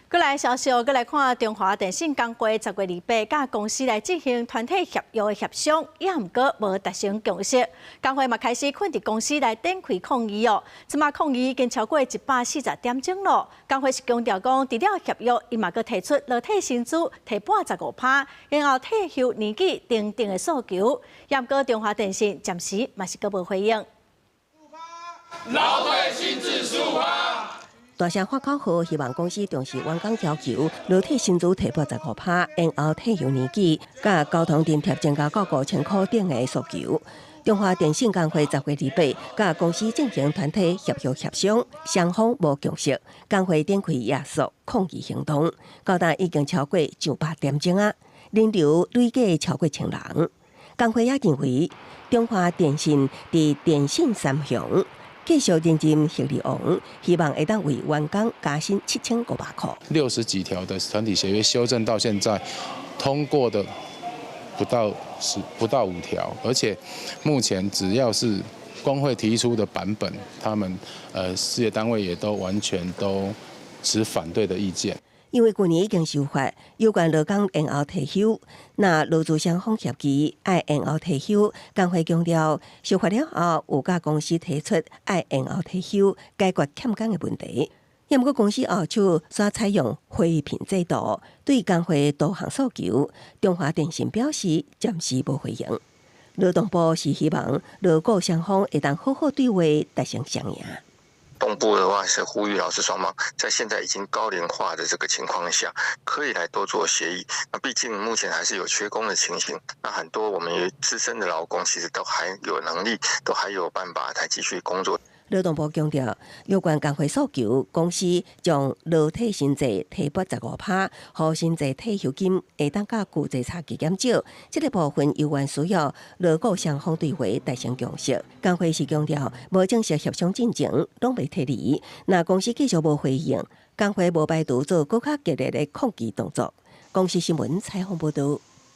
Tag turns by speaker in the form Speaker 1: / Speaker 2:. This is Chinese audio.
Speaker 1: 过来消息哦，过来看中华电信工会10月28甲公司来进行团体合约的协商，也毋过无达成共识。工会嘛开始困伫公司来展开抗议哦，即马抗议已经超过140点钟咯。工会是强调讲，除了合约，伊嘛阁提出劳退薪资提85%，然后退休年纪等等的诉求。也毋过中华电信暂时嘛是阁无回应。
Speaker 2: 劳退薪资15%。
Speaker 3: 大声发口号，希望公司重视员工要求，劳退薪资提拨15%，延后退休年纪，甲交通津贴增加到5000块等的诉求。中华电信工会10月28甲公司进行团体合约协商，双方无共识，工会展开夜宿抗议行动，到达已经超过100点钟啊，人流累计超过1000人。工会也认为，中华电信伫电信三项。继续认真协力王，希望会当为员工加薪7500块。
Speaker 4: 60几条的团体协约修正到现在，通过的不到5条，而且目前只要是工会提出的版本，他们事业单位也都完全都持反对的意见。
Speaker 3: 因为去年已经修法，有关劳工延后退休，那劳资双方协议爱延后退休，工会强调修法了后，有甲公司提出爱延后退休，解决欠工的问题。也毋过公司后手所采用回聘制度，对工会多项诉求，中华电信表示暂时无回应。劳动部是希望劳雇双方会当好好对话，达成双赢。
Speaker 5: 东部的话是呼吁劳资双方在现在已经高龄化的这个情况下，可以来多做协议。那毕竟目前还是有缺工的情形，那很多我们资深的劳工其实都还有能力，都还有办法来继续工作。
Speaker 3: 劳动部强调，有关工会诉求，公司将劳退薪资提拨15%，互薪资退休金会当甲旧制差期减少。这个部分有关需要劳雇双方对话达成共识。工会是强调，无正式协商进程，拢未脱离。那公司继续无回应，工会无排除做更较激烈的抗议动作。公司新闻采访报道。